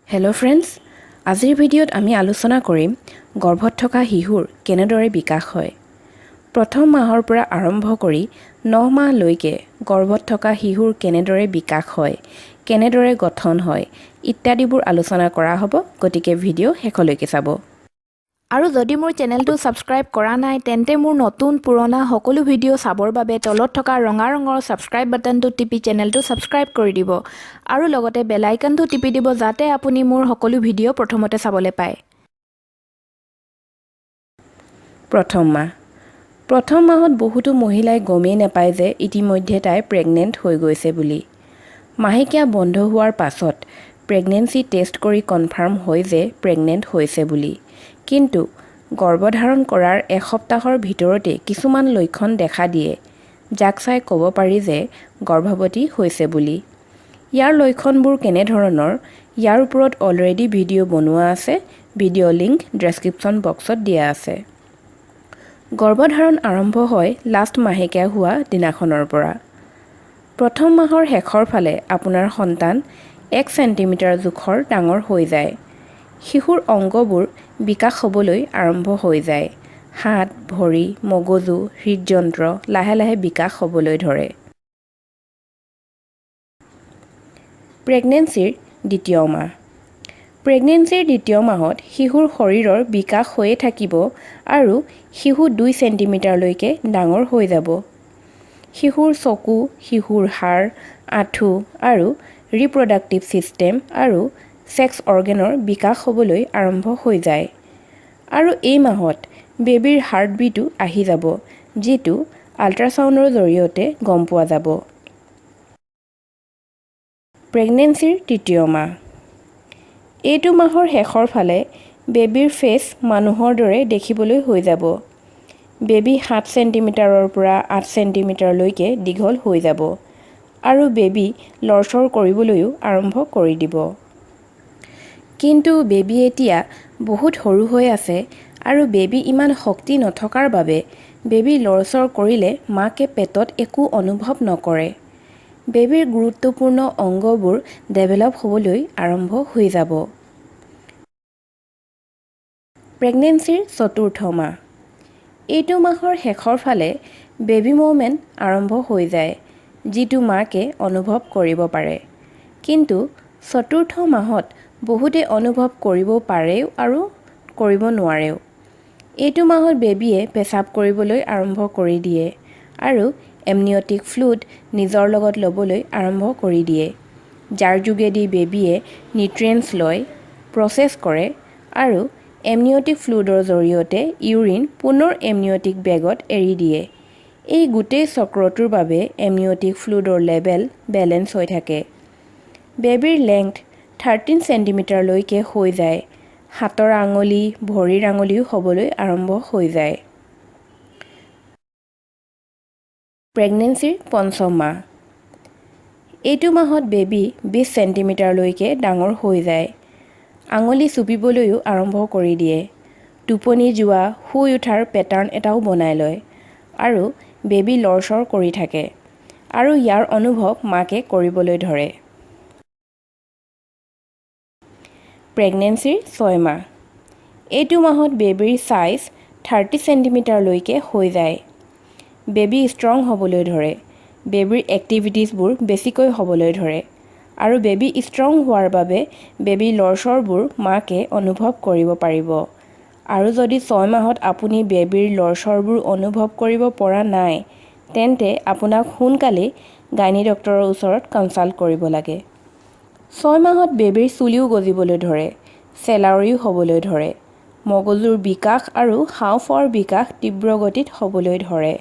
Hello' friends, আজিৰ ভিডিঅ'ত আমি আলোচনা কৰিম গৰ্ভত থকা শিশুৰ কেনেদৰে বিকাশ হয়। প্ৰথম মাহৰ পৰা আৰম্ভ কৰি 9 মাহলৈকে গৰ্ভত থকা শিশুৰ কেনেদৰে বিকাশ হয়, কেনেদৰে গঠন হয় ইত্যাদিবোৰ আলোচনা কৰা হ'ব, গতিকে ভিডিঅ' শেষলৈকে চাব। আৰু যদি মোৰ চেনেলটো ছাবস্ক্ৰাইব কৰা নাই তেন্তে মোৰ নতুন পুৰণা সকলো ভিডিঅ' চাবৰ বাবে তলত থকা ৰঙা ৰঙৰ ছাবস্ক্ৰাইব বাটনটো টিপি চেনেলটো ছাবস্ক্ৰাইব কৰি দিব আৰু লগতে বেল আইকনটো টিপি দিব যাতে আপুনি মোৰ সকলো ভিডিঅ' প্ৰথমতে চাবলৈ পায়। প্ৰথম মাহত বহুতো মহিলাই গমেই নাপায় যে ইতিমধ্যে তাই প্ৰেগনেণ্ট হৈ গৈছে বুলি। মাহেকীয়া বন্ধ হোৱাৰ পাছত প্ৰেগনেন্সি টেষ্ট কৰি কনফাৰ্ম হয় যে প্ৰেগনেণ্ট হৈছে বুলি। কিন্তু গৰ্ভধাৰণ কৰাৰ এসপ্তাহৰ ভিতৰতে কিছুমান লক্ষণ দেখা দিয়ে, যাক চাই ক'ব পাৰি যে গৰ্ভৱতী হৈছে বুলি। ইয়াৰ লক্ষণবোৰ কেনেধৰণৰ, ইয়াৰ ওপৰত অলৰেডি ভিডিঅ' বনোৱা আছে, ভিডিঅ' লিংক ডেছক্ৰিপশ্যন বক্সত দিয়া আছে। গৰ্ভধাৰণ আৰম্ভ হয় লাষ্ট মাহেকীয়া হোৱা দিনাখনৰ পৰা। প্ৰথম মাহৰ শেষৰ ফালে আপোনাৰ সন্তান 1 চেণ্টিমিটাৰ জোখৰ ডাঙৰ হৈ যায়। শিশুৰ অংগবোৰ বিকাশ হ'বলৈ আৰম্ভ হৈ যায়। হাত, ভৰি, মগজু, হৃদযন্ত্ৰ লাহে লাহে বিকাশ হ'বলৈ ধৰে। প্ৰেগনেন্সিৰ দ্বিতীয় মাহ। প্ৰেগনেন্সিৰ দ্বিতীয় মাহত শিশুৰ শৰীৰৰ বিকাশ হৈয়ে থাকিব আৰু শিশু 2 চেণ্টিমিটাৰলৈকে ডাঙৰ হৈ যাব। শিশুৰ চকু, শিশুৰ হাড়, আঁঠু আৰু ৰিপ্ৰডাক্টিভ ছিষ্টেম আৰু ছেক্স অৰ্গেনৰ বিকাশ হ'বলৈ আৰম্ভ হৈ যায়। আৰু এই মাহত বেবীৰ হাৰ্টবিটো আহি যাব, যিটো আল্ট্ৰাছাউণ্ডৰ জৰিয়তে গম পোৱা যাব। প্ৰেগনেন্সিৰ তৃতীয় মাহ। এইটো মাহৰ শেষৰ ফালে বেবীৰ ফেচ মানুহৰ দৰে দেখিবলৈ হৈ যাব। বেবী 7 চেণ্টিমিটাৰৰ পৰা 8 চেণ্টিমিটাৰলৈকে দীঘল হৈ যাব আৰু বেবী লৰচৰ কৰিবলৈও আৰম্ভ কৰি দিব। কিন্তু বেবী এতিয়া বহুত সৰু হৈ আছে আৰু বেবী ইমান শক্তি নথকাৰ বাবে বেবী লৰচৰ কৰিলে মাকে পেটত একো অনুভৱ নকৰে। বেবীৰ গুৰুত্বপূৰ্ণ অংগবোৰ ডেভেলপ হ'বলৈ আৰম্ভ হৈ যাব। প্ৰেগনেন্সিৰ চতুৰ্থ মাহ। এইটো মাহৰ শেষৰ ফালে বেবী মুভমেণ্ট আৰম্ভ হৈ যায়, যিটো মাকে অনুভৱ কৰিব পাৰে। কিন্তু চতুৰ্থ মাহত বহুতে অনুভৱ কৰিব পাৰেও আৰু কৰিব নোৱাৰেও। এইটো মাহত বেবীয়ে পেচাব কৰিবলৈ আৰম্ভ কৰি দিয়ে আৰু এমনিয়টিক ফ্লুইড নিজৰ লগত ল'বলৈ আৰম্ভ কৰি দিয়ে, যাৰ যোগেদি বেবীয়ে নিউট্ৰিয়েণ্টছ লয়, প্ৰচেছ কৰে আৰু এমনিয়টিক ফ্লুইডৰ জৰিয়তে ইউৰিন পুনৰ এমনিয়টিক বেগত এৰি দিয়ে। এই গোটেই চক্ৰটোৰ বাবে এমনিয়টিক ফ্লুইডৰ লেভেল বেলেন্স হৈ থাকে। বেবীৰ লেংথ 13 চেণ্টিমিটাৰলৈকে হৈ যায়। হাতৰ আঙুলি, ভৰিৰ আঙুলিও হ'বলৈ আৰম্ভ হৈ যায়। প্ৰেগনেন্সিৰ পঞ্চম মাহ। এইটো মাহত বেবী 20 চেণ্টিমিটাৰলৈকে ডাঙৰ হৈ যায়। আঙুলি চুপিবলৈও আৰম্ভ কৰি দিয়ে। টোপনি যোৱা, শুই উঠাৰ পেটাৰ্ণ এটাও বনাই লয় আৰু বেবী লৰচৰ কৰি থাকে আৰু ইয়াৰ অনুভৱ মাকে কৰিবলৈ ধৰে। প্ৰেগনেন্সিৰ 6 মাহ। এইটো মাহত বেবীৰ ছাইজ 30 চেণ্টিমিটাৰলৈকে হৈ যায়। বেবী ষ্ট্ৰং হ'বলৈ ধৰে। বেবীৰ এক্টিভিটিছবোৰ বেছিকৈ হ'বলৈ ধৰে আৰু বেবী ষ্ট্ৰং হোৱাৰ বাবে বেবী লৰচৰবোৰ মাকে অনুভৱ কৰিব পাৰিব। আৰু যদি 6 মাহত আপুনি বেবীৰ লৰচৰবোৰ অনুভৱ কৰিব পৰা নাই, তেন্তে আপোনাক সোনকালেই গাইনী ডক্টৰৰ ওচৰত কনচাল্ট কৰিব লাগে। 6 মাহত বেবীৰ চুলিও গজিবলৈ ধৰে, চেলাউৰিও হ'বলৈ ধৰে, মগজুৰ বিকাশ আৰু হাঁওফাঁওৰ বিকাশ তীব্ৰ গতিত হ'বলৈ ধৰে।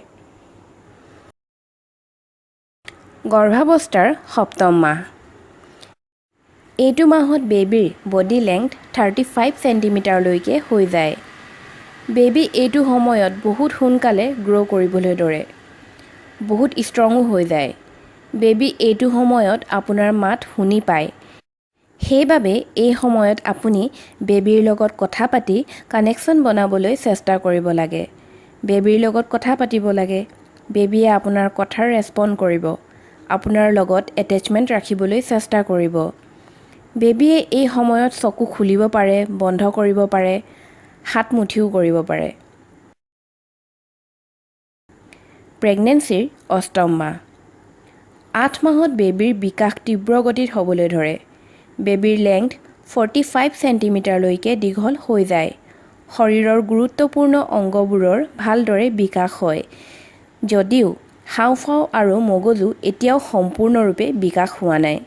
গৰ্ভাৱস্থাৰ সপ্তম মাহ। এইটো মাহত বেবীৰ বডি লেংথ 35 চেণ্টিমিটাৰলৈকে হৈ যায়। বেবী এইটো সময়ত বহুত সোনকালে গ্ৰ' কৰিবলৈ ধৰে, বহুত ষ্ট্ৰঙো হৈ যায়। বেবী এইটো সময়ত আপোনাৰ মাত শুনি পায়। সেইবাবে এই সময়ত আপুনি বেবীৰ লগত কথা পাতি কানেকশ্যন বনাবলৈ চেষ্টা কৰিব লাগে। বেবীৰ লগত কথা পাতিব লাগে। বেবীয়ে আপোনাৰ কথাৰ ৰেছপণ্ড কৰিব, আপোনাৰ লগত এটেচমেণ্ট ৰাখিবলৈ চেষ্টা কৰিব। বেবীয়ে এই সময়ত চকু খুলিব পাৰে, বন্ধ কৰিব পাৰে, হাত মুঠিও কৰিব পাৰে। প্ৰেগনেন্সিৰ অষ্টম মাহ। 8 মাহত বেবীৰ বিকাশ তীব্ৰ গতিত হ'বলৈ ধৰে। বেবীৰ লেংথ 45 চেণ্টিমিটাৰলৈকে দীঘল হৈ যায়। শৰীৰৰ গুৰুত্বপূৰ্ণ অংগবোৰৰ ভালদৰে বিকাশ হয়, যদিও হাঁওফাঁও আৰু মগজু এতিয়াও সম্পূৰ্ণৰূপে বিকাশ হোৱা নাই।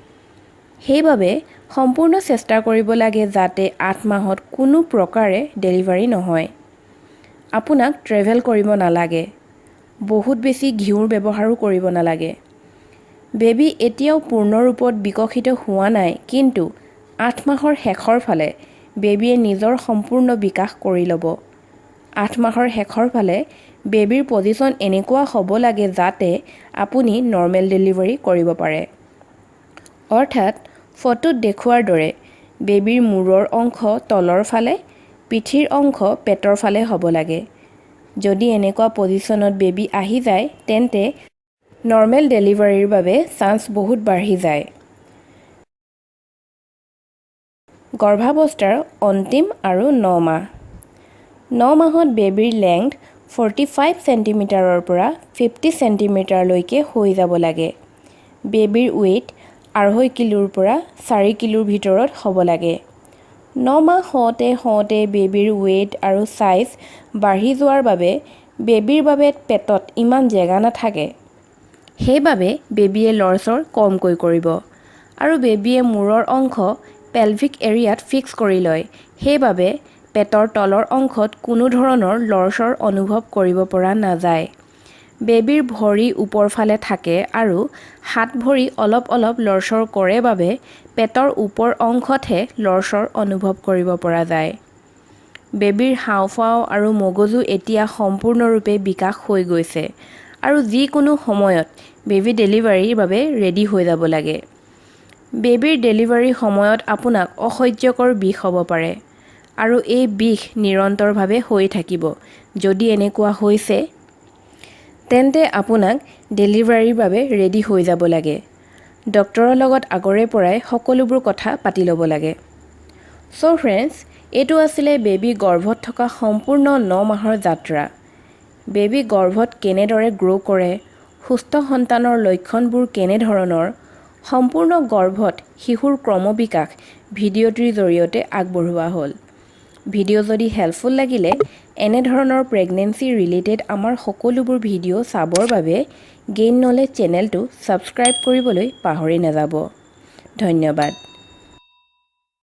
সেইবাবে সম্পূৰ্ণ চেষ্টা কৰিব লাগে যাতে 8 মাহত কোনো প্ৰকাৰে ডেলিভাৰী নহয়। আপোনাক ট্ৰেভেল কৰিব নালাগে। বহুত বেছি ঘিউৰ ব্যৱহাৰো কৰিব নালাগে। বেবী এতিয়াও পূৰ্ণ ৰূপত বিকশিত হোৱা নাই, কিন্তু 8 মাহৰ শেষৰ ফালে বেবীয়ে নিজৰ সম্পূৰ্ণ বিকাশ কৰি ল'ব। 8 মাহৰ শেষৰ ফালে বেবীৰ পজিশ্যন এনেকুৱা হ'ব লাগে যাতে আপুনি নৰ্মেল ডেলিভাৰী কৰিব পাৰে। অৰ্থাৎ ফটোত দেখুওৱাৰ দৰে বেবীৰ মূৰৰ অংশ তলৰ ফালে, পিঠিৰ অংশ পেটৰ ফালে হ'ব লাগে। যদি এনেকুৱা পজিশ্যনত বেবী আহি যায়, তেন্তে নৰ্মেল ডেলিভাৰীৰ বাবে চান্স বহুত বাঢ়ি যায়। গৰ্ভাৱস্থাৰ অন্তিম আৰু 9 মাহ। 9 মাহত বেবীৰ লেংথ 45 চেণ্টিমিটাৰৰ পৰা 50 চেণ্টিমিটাৰলৈকে হৈ যাব লাগে। বেবীৰ ৱেইট 2.5 কিলোৰ পৰা 4 কিলোৰ ভিতৰত হ'ব লাগে। 9 মাহ হওঁতে বেবীৰ ৱেইট আৰু ছাইজ বাঢ়ি যোৱাৰ বাবে বেবীৰ বাবে পেটত ইমান জেগা নাথাকে। সেইবাবে বেবীয়ে লৰচৰ কমকৈ কৰিব আৰু বেবীয়ে মূৰৰ অংশ পেলভিক এৰিয়াত ফিক্স কৰি লয়। সেইবাবে পেটৰ তলৰ অংশত কোনো ধৰণৰ লৰচৰ অনুভৱ কৰিব পৰা নাযায়। বেবীৰ ভৰি ওপৰ ফালে থাকে আৰু হাত ভৰি অলপ অলপ লৰচৰ কৰে বাবে পেটৰ ওপৰ অংশতহে লৰচৰ অনুভৱ কৰিব পৰা যায়। বেবীৰ হাঁওফাঁও আৰু মগজু এতিয়া সম্পূৰ্ণৰূপে বিকাশ হৈ গৈছে আৰু যিকোনো সময়ত বেবী ডেলিভাৰীৰ বাবে ৰেডি হৈ যাব লাগে। বেবীৰ ডেলিভাৰীৰ সময়ত আপোনাক অসহ্যকৰ বিষ হ'ব পাৰে আৰু এই বিষ নিৰন্তৰভাৱে হৈ থাকিব। যদি এনেকুৱা হৈছে, তেন্তে আপোনাক ডেলিভাৰীৰ বাবে ৰেডি হৈ যাব লাগে। ডক্টৰৰ লগত আগৰে পৰাই সকলোবোৰ কথা পাতি ল'ব লাগে। চ' ফ্ৰেণ্ডছ, এইটো আছিলে বেবী গৰ্ভত থকা সম্পূৰ্ণ 9 মাহৰ যাত্ৰা। বেবী গৰ্ভত কেনেদৰে গ্ৰ' কৰে, সুস্থ সন্তানৰ লক্ষণবোৰ কেনেধৰণৰ, সম্পূৰ্ণ গৰ্ভত শিশুৰ ক্ৰমবিকাশ ভিডিঅ'টিৰ জৰিয়তে আগবঢ়োৱা হ'ল। ভিডিঅ' যদি হেল্পফুল লাগিলে, এনেধৰণৰ প্ৰেগনেন্সি ৰিলেটেড আমাৰ সকলোবোৰ ভিডিঅ' চাবৰ বাবে গেইন নলেজ চেনেলটো ছাবস্ক্ৰাইব কৰিবলৈ পাহৰি নাযাব। ধন্যবাদ।